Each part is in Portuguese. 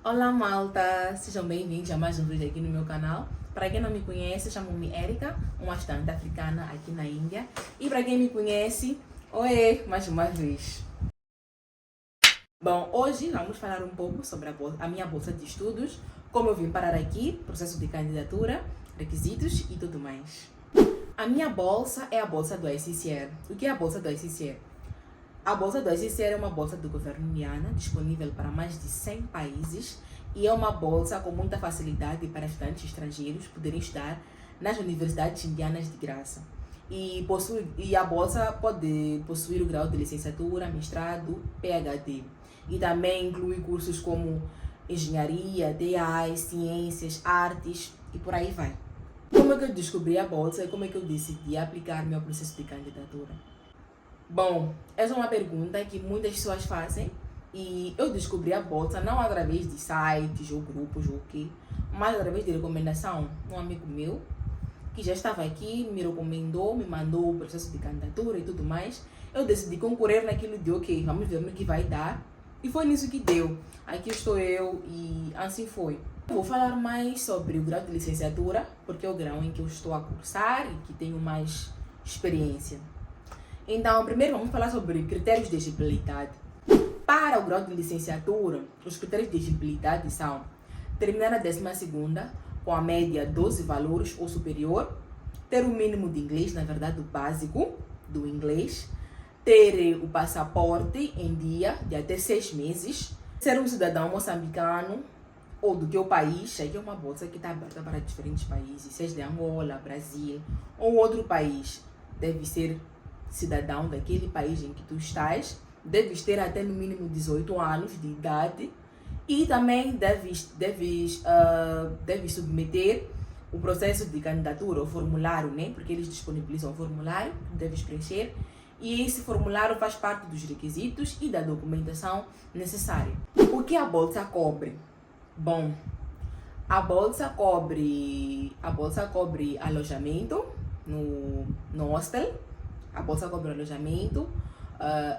Olá malta, sejam bem-vindos a mais um vídeo aqui no meu canal. Para quem não me conhece, chamo-me Erika, uma estudante africana aqui na Índia. E para quem me conhece, oi, mais uma vez. Bom, hoje vamos falar um pouco sobre a minha bolsa de estudos, como eu vim parar aqui, processo de candidatura, requisitos e tudo mais. A minha bolsa é a bolsa do ICCR. O que é a bolsa do ICCR? A bolsa do ICCR é uma bolsa do governo indiano, disponível para mais de 100 países e é uma bolsa com muita facilidade para estudantes estrangeiros poderem estudar nas universidades indianas de graça. E a bolsa pode possuir o grau de licenciatura, mestrado, PhD. E também inclui cursos como engenharia, TI, ciências, artes e por aí vai. Como é que eu descobri a bolsa e como é que eu decidi aplicar meu processo de candidatura? Bom, essa é uma pergunta que muitas pessoas fazem e eu descobri a bolsa não através de sites ou grupos ou o quê, mas através de recomendação. Um amigo meu que já estava aqui me recomendou, me mandou o processo de candidatura e tudo mais. Eu decidi concorrer naquilo de ok, vamos ver no que vai dar. E foi nisso que deu. Aqui estou eu e assim foi. Vou falar mais sobre o grau de licenciatura, porque é o grau em que eu estou a cursar e que tenho mais experiência. Então, primeiro vamos falar sobre critérios de elegibilidade. Para o grau de licenciatura, os critérios de elegibilidade são terminar a 12ª com a média 12 valores ou superior, ter o mínimo de inglês, na verdade o básico do inglês, ter o passaporte em dia de até 6 meses, ser um cidadão moçambicano ou do teu país, aqui é uma bolsa que está aberta para diferentes países, seja de Angola, Brasil ou outro país, deve ser cidadão daquele país em que tu estás, deves ter até no mínimo 18 anos de idade e também deves submeter o processo de candidatura, o formulário, né? Porque eles disponibilizam o formulário, deves preencher e esse formulário faz parte dos requisitos e da documentação necessária. O que a bolsa cobre? Bom, a bolsa cobre alojamento no hostel. A bolsa cobre alojamento,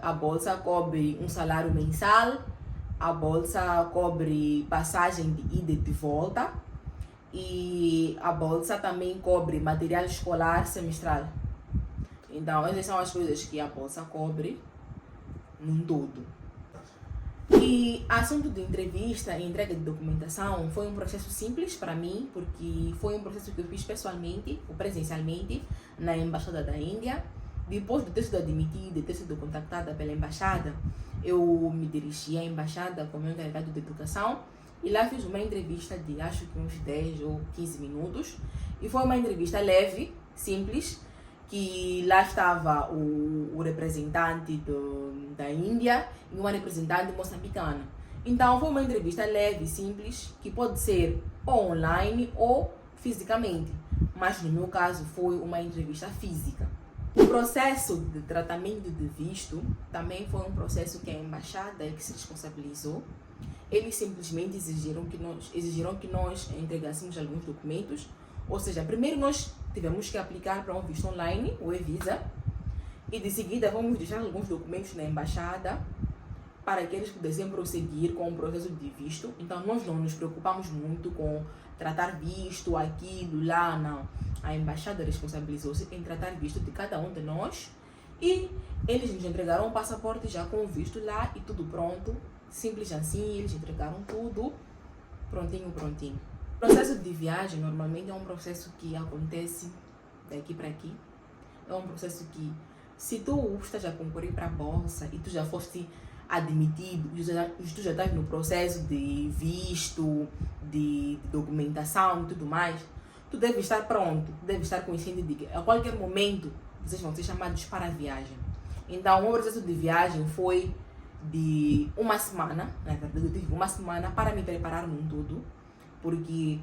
a bolsa cobre um salário mensal, a bolsa cobre passagem de ida e de volta e a bolsa também cobre material escolar semestral. Então, essas são as coisas que a bolsa cobre num todo. E assunto de entrevista e entrega de documentação foi um processo simples para mim, porque foi um processo que eu fiz pessoalmente ou presencialmente na Embaixada da Índia. Depois de ter sido admitida e ter sido contactada pela embaixada, eu me dirigi à embaixada como encarregado de educação e lá fiz uma entrevista de acho que uns 10 ou 15 minutos. E foi uma entrevista leve, simples, que lá estava o representante da Índia e uma representante moçambicana. Então foi uma entrevista leve, simples, que pode ser ou online ou fisicamente, mas no meu caso foi uma entrevista física. O processo de tratamento de visto também foi um processo que a embaixada que se responsabilizou. Eles simplesmente exigiram que nós entregássemos alguns documentos. Ou seja, primeiro nós tivemos que aplicar para um visto online, o e-visa, e de seguida vamos deixar alguns documentos na embaixada para que eles pudessem prosseguir com o processo de visto. Então nós não nos preocupamos muito com tratar visto, aquilo, lá, não. A embaixada responsabilizou-se em tratar visto de cada um de nós e eles nos entregaram o passaporte já com o visto lá e tudo pronto. Simples assim, eles entregaram tudo prontinho. O processo de viagem normalmente é um processo que acontece daqui para aqui. É um processo que, se tu estás a concorrer para a bolsa e tu já foste admitido, tu já estás no processo de visto, de documentação e tudo mais, tu deve estar pronto, deve estar consciente de que a qualquer momento vocês vão ser chamados para a viagem. Então, o processo de viagem foi de uma semana, na verdade eu tive uma semana para me preparar num tudo, porque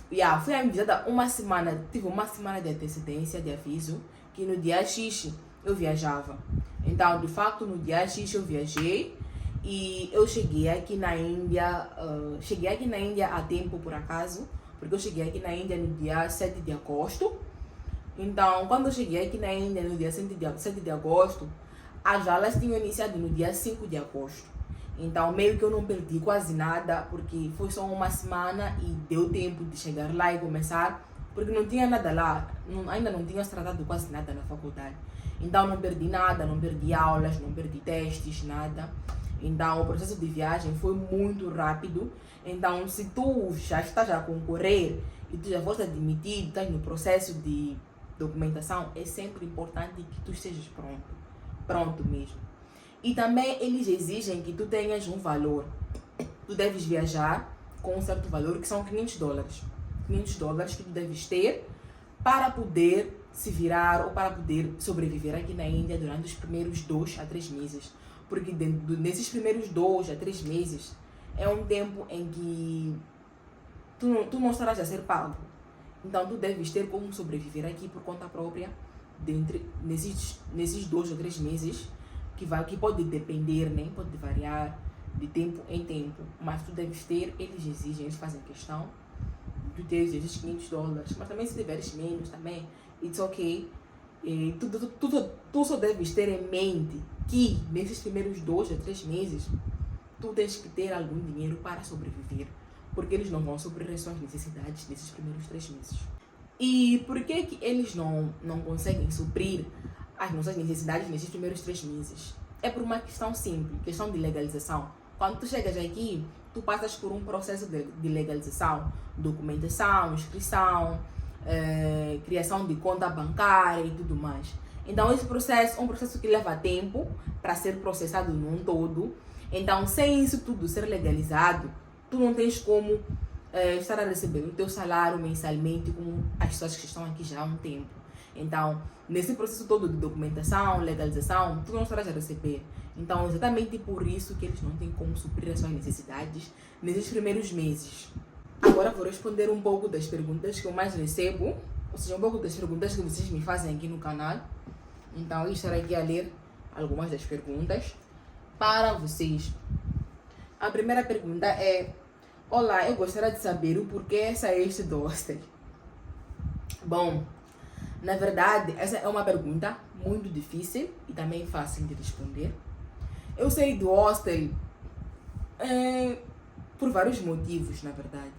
fui avisada uma semana, tive uma semana de antecedência, de aviso, que no dia X eu viajava. Então, de fato, no dia X eu viajei e eu cheguei aqui na Índia a tempo por acaso, porque eu cheguei aqui na Índia no dia 7 de agosto. Então, quando eu cheguei aqui na Índia no dia 7 de agosto, as aulas tinham iniciado no dia 5 de agosto. Então, meio que eu não perdi quase nada, porque foi só uma semana e deu tempo de chegar lá e começar, porque não tinha nada lá, ainda não tinha se tratado quase nada na faculdade. Então, não perdi nada, não perdi aulas, não perdi testes, nada. Então, o processo de viagem foi muito rápido. Então, se tu já estás a concorrer e tu já foste admitido, estás no processo de documentação, é sempre importante que tu estejas pronto mesmo. E também eles exigem que tu tenhas um valor. Tu deves viajar com um certo valor, que são $500. $500 que tu deves ter para poder se virar ou para poder sobreviver aqui na Índia durante os primeiros 2 a 3 meses. Porque nesses primeiros 2 a 3 meses é um tempo em que tu não estarás a ser pago. Então tu deves ter como sobreviver aqui por conta própria nesses 2 ou 3 meses, que pode depender, né? Pode variar de tempo em tempo, mas tu deves ter, eles exigem, eles fazem questão de ter esses $500, mas também se tiveres menos também, it's ok. E tu só deves ter em mente que nesses primeiros 2 a 3 meses tu tens que ter algum dinheiro para sobreviver, porque eles não vão suprir as suas necessidades nesses primeiros 3 meses. E por que eles não conseguem suprir as nossas necessidades nesses primeiros 3 meses? É por uma questão simples, questão de legalização. Quando tu chegas aqui, tu passas por um processo de legalização, documentação, inscrição, criação de conta bancária e tudo mais. Então esse processo é um processo que leva tempo para ser processado num todo. Então, sem isso tudo ser legalizado, tu não tens como estar a receber o teu salário mensalmente como as pessoas que estão aqui já há um tempo. Então, nesse processo todo de documentação, legalização, tu não estarás a receber. Então, exatamente por isso que eles não têm como suprir as suas necessidades nesses primeiros meses. Agora vou responder um pouco das perguntas que eu mais recebo, ou seja, um pouco das perguntas que vocês me fazem aqui no canal. Então, eu estarei aqui a ler algumas das perguntas para vocês. A primeira pergunta é: olá, eu gostaria de saber o porquê saíste do hostel. Bom, na verdade, essa é uma pergunta muito difícil e também fácil de responder. Eu saí do hostel por vários motivos, na verdade.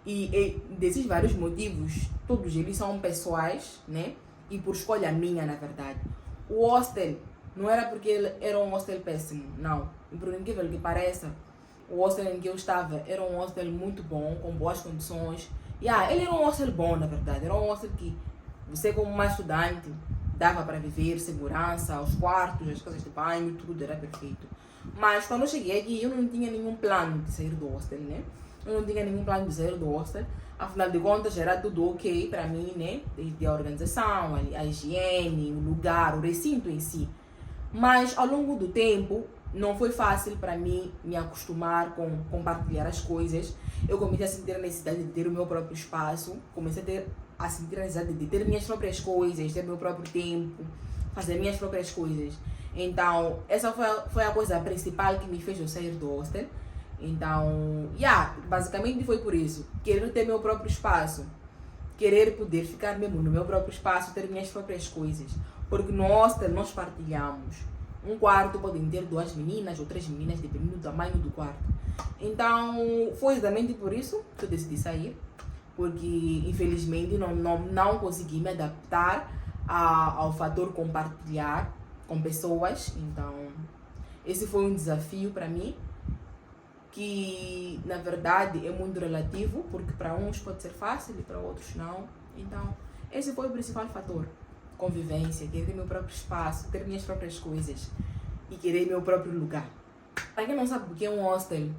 E desses vários motivos, todos eles são pessoais, né? E por escolha minha, na verdade. O hostel não era porque ele era um hostel péssimo, não. E por incrível que pareça, o hostel em que eu estava era um hostel muito bom, com boas condições. Ele era um hostel bom, na verdade. Era um hostel que você, como uma estudante, dava para viver, segurança, os quartos, as casas de banho, tudo era perfeito. Mas quando eu cheguei aqui, eu não tinha nenhum plano de sair do hostel, né? Eu não tinha nenhum plano de sair do hostel. Afinal de contas, era tudo ok para mim, né? Desde a organização, a higiene, o lugar, o recinto em si. Mas ao longo do tempo, não foi fácil para mim me acostumar com compartilhar as coisas. Eu comecei a sentir a necessidade de ter o meu próprio espaço. Comecei a sentir a necessidade de ter minhas próprias coisas, ter meu próprio tempo, fazer minhas próprias coisas. Então, essa foi a coisa principal que me fez eu sair do hostel. Então, basicamente foi por isso. Querer ter meu próprio espaço. Querer poder ficar mesmo no meu próprio espaço, ter minhas próprias coisas. Porque no hostel nós partilhamos. Um quarto podem ter 2 meninas ou 3 meninas, dependendo do tamanho do quarto. Então, foi exatamente por isso que eu decidi sair. Porque, infelizmente, não consegui me adaptar ao fator compartilhar com pessoas. Então, esse foi um desafio para mim, que, na verdade, é muito relativo, porque para uns pode ser fácil e para outros não. Então, esse foi o principal fator. Convivência, querer ter meu próprio espaço, ter minhas próprias coisas e querer meu próprio lugar. Para quem não sabe o que é um hostel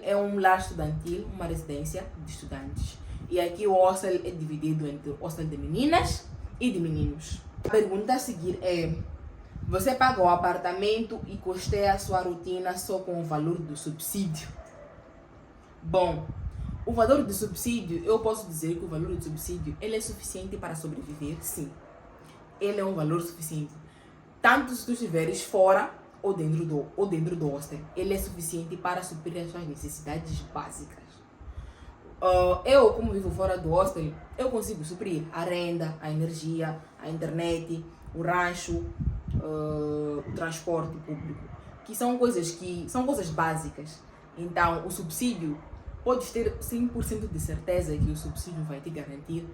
é um lar estudantil, uma residência de estudantes. E aqui o hostel é dividido entre hostel de meninas e de meninos. A pergunta a seguir é: você paga o apartamento e custeia a sua rotina só com o valor do subsídio? Bom, o valor do subsídio, eu posso dizer que o valor do subsídio ele é suficiente para sobreviver, sim. Ele é um valor suficiente. Tanto se tu estiveres fora ou dentro do hostel, ele é suficiente para suprir as suas necessidades básicas. Eu, como vivo fora do hostel, eu consigo suprir a renda, a energia, a internet, o rancho, o transporte público. que são coisas básicas. Então, o subsídio, podes ter 100% de certeza que o subsídio vai te garantir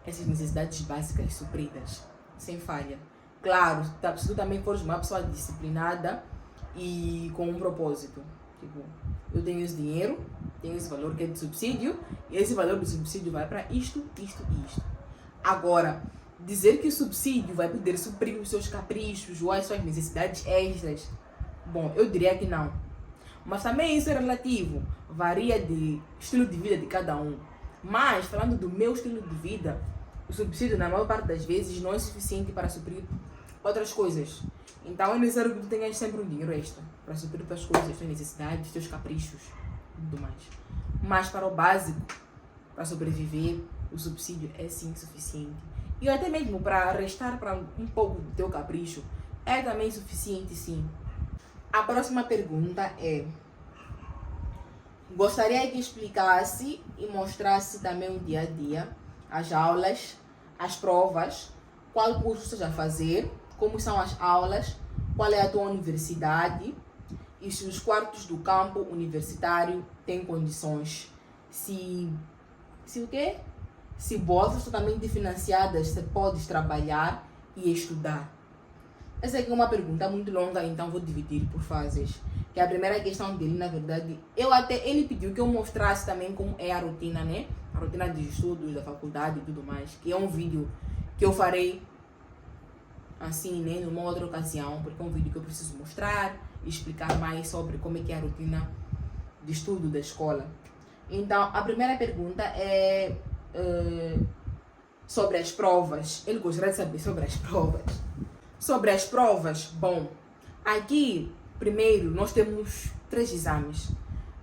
essas necessidades básicas supridas, sem falha. Claro, se tu também fores uma pessoa disciplinada e com um propósito. Tipo, eu tenho esse dinheiro, tenho esse valor que é de subsídio, e esse valor do subsídio vai para isto, isto e isto. Agora, dizer que o subsídio vai poder suprir os seus caprichos ou as suas necessidades extras, bom, eu diria que não. Mas também isso é relativo, varia de estilo de vida de cada um. Mas, falando do meu estilo de vida, o subsídio, na maior parte das vezes, não é suficiente para suprir outras coisas. Então é necessário que tu tenhas sempre um dinheiro extra para suprir outras coisas, tuas necessidades, teus caprichos e tudo mais. Mas para o básico, para sobreviver, o subsídio é sim suficiente. E até mesmo para restar para um pouco do teu capricho, é também suficiente sim. A próxima pergunta é: gostaria que explicasse e mostrasse também o dia a dia, as aulas, as provas, qual curso estás a fazer, como são as aulas, qual é a tua universidade e se os quartos do campo universitário têm condições. Se o quê? Se bolsas totalmente financiadas, se podes trabalhar e estudar. Essa aqui é uma pergunta muito longa, então vou dividir por fases. Que a primeira questão dele, na verdade, ele pediu que eu mostrasse também como é a rotina, né? A rotina de estudos da faculdade e tudo mais. Que é um vídeo que eu farei assim, né? Numa outra ocasião, porque é um vídeo que eu preciso mostrar e explicar mais sobre como é que é a rotina de estudo da escola. Então, a primeira pergunta é sobre as provas. Ele gostaria de saber sobre as provas. Sobre as provas, bom, aqui, primeiro, nós temos 3 exames.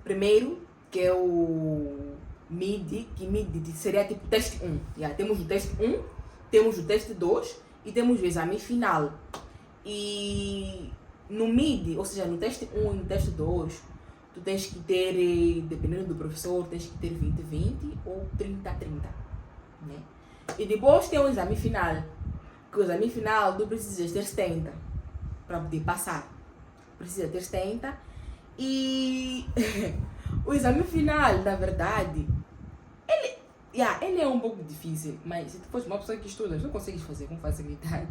Primeiro, que é o MID, que MID seria tipo teste 1. Temos o teste 1, temos o teste 2 e temos o exame final. E no MID, ou seja, no teste 1 e no teste 2, tu tens que ter, dependendo do professor, tens que ter 20-20 ou 30-30, né? E depois tem o exame final, que o exame final tu precisas ter 70 para poder passar. Precisa ter 70 e o exame final, na verdade, ele é um pouco difícil, mas se tu fores uma pessoa que estuda, tu consegues fazer com facilidade.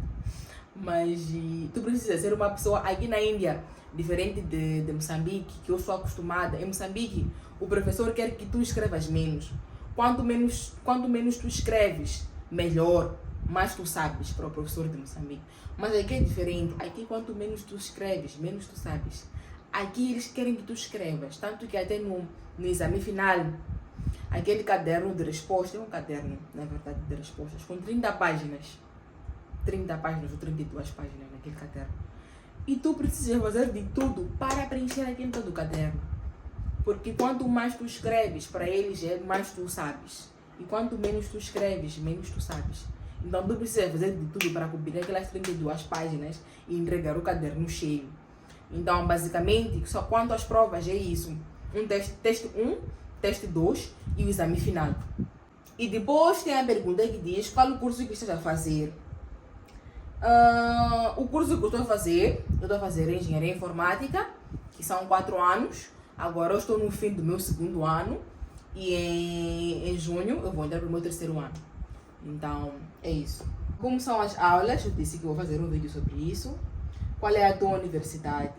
Mas tu precisas ser uma pessoa aqui na Índia, diferente de Moçambique, que eu sou acostumada. Em Moçambique, o professor quer que tu escrevas menos. Quanto menos tu escreves, melhor, mais tu sabes para o professor de Moçambique. Mas aqui é diferente. Aqui, quanto menos tu escreves, menos tu sabes. Aqui eles querem que tu escrevas. Tanto que até no exame final, aquele caderno de resposta, é um caderno, na verdade, de respostas, com 30 páginas. 30 páginas ou 32 páginas naquele caderno. E tu precisas fazer de tudo para preencher aquele todo caderno. Porque quanto mais tu escreves para eles, mais tu sabes. E quanto menos tu escreves, menos tu sabes. Então tu precisas fazer de tudo para cobrir aquelas 32 páginas e entregar o caderno cheio. Então, basicamente, só quanto às provas é isso. Teste 1, teste 2 e o exame final. E depois tem a pergunta que diz qual o curso que estás a fazer. O curso que eu estou a fazer Engenharia Informática, que são 4 anos. Agora eu estou no fim do meu 2º ano e em junho eu vou entrar para o meu 3º ano. Então, é isso. Como são as aulas? Eu disse que vou fazer um vídeo sobre isso. Qual é a tua universidade?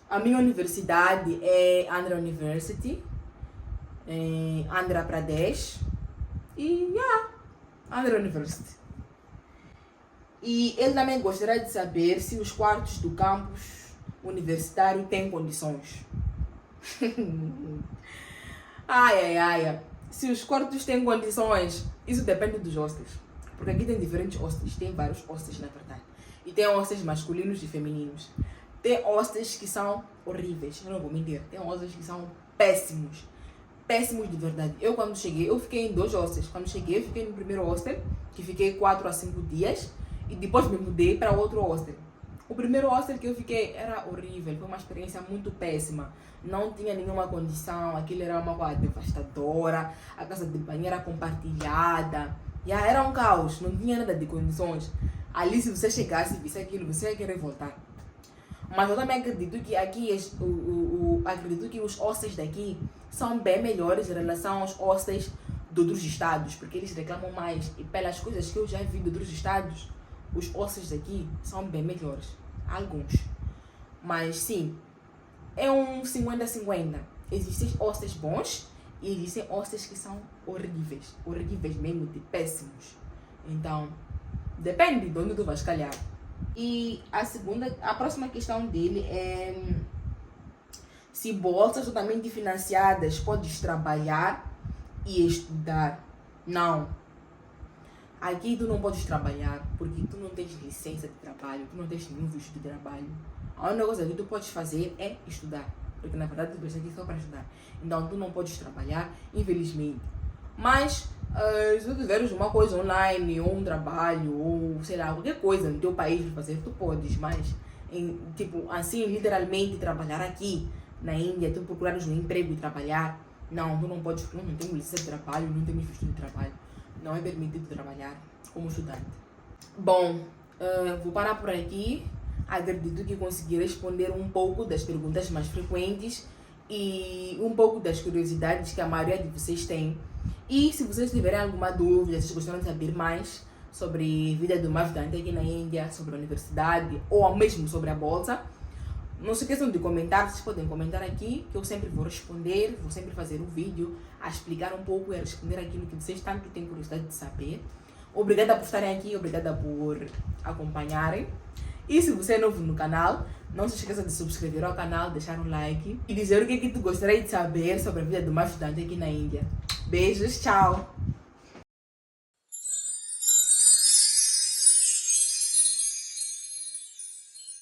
A minha universidade é Andhra University, Andhra Pradesh e Andhra University. E ele também gostaria de saber se os quartos do campus universitário têm condições. Se os quartos têm condições, isso depende dos hostels. Porque aqui tem diferentes hostels, tem vários hostels na verdade. E tem hostels masculinos e femininos. Tem hostels que são horríveis, eu não vou mentir. Tem hostels que são péssimos. Péssimos de verdade. Eu quando cheguei, eu fiquei em 2 hostels. Quando cheguei, eu fiquei no primeiro hostel, que fiquei 4 a 5 dias. E depois me mudei para outro hostel. O primeiro hostel que eu fiquei era horrível, foi uma experiência muito péssima. Não tinha nenhuma condição, aquilo era uma coisa devastadora, a casa de banho era compartilhada. Era um caos, não tinha nada de condições. Ali, se você chegasse e visse aquilo, você ia querer voltar. Mas eu também acredito que aqui, acredito que os hostels daqui são bem melhores em relação aos hostels de outros estados, porque eles reclamam mais. E pelas coisas que eu já vi de outros estados, os hostels daqui são bem melhores. Alguns. Mas sim, é um 50-50. Existem hostels bons e existem hostels que são horríveis. Horríveis mesmo, de péssimos. Então, depende de onde tu vais calhar. E a próxima questão dele é se bolsas totalmente financiadas podes trabalhar e estudar. Não. Aqui tu não podes trabalhar porque tu não tens licença de trabalho, tu não tens nenhum visto de trabalho. A única coisa que tu podes fazer é estudar, porque na verdade tu estás aqui só para estudar. Então tu não podes trabalhar, infelizmente. Mas se tu tiveres uma coisa online, ou um trabalho, ou sei lá, qualquer coisa no teu país para fazer, tu podes. Mas, tipo, assim, literalmente trabalhar aqui na Índia, tu procurares um emprego e trabalhar, não, tu não podes, porque não temos licença de trabalho, não temos visto de trabalho. Não é permitido trabalhar como estudante. Bom, vou parar por aqui. Acredito que consegui responder um pouco das perguntas mais frequentes e um pouco das curiosidades que a maioria de vocês tem. E se vocês tiverem alguma dúvida, se vocês gostaram de saber mais sobre a vida de uma estudante aqui na Índia, sobre a universidade ou mesmo sobre a bolsa, não se esqueçam de comentar. Vocês podem comentar aqui que eu sempre vou responder, vou sempre fazer um vídeo a explicar um pouco e a responder aquilo que vocês tanto têm curiosidade de saber. Obrigada por estarem aqui, obrigada por acompanharem. E se você é novo no canal, não se esqueça de subscrever ao canal, deixar um like e dizer o que tu gostaria de saber sobre a vida de uma estudante aqui na Índia. Beijos, tchau!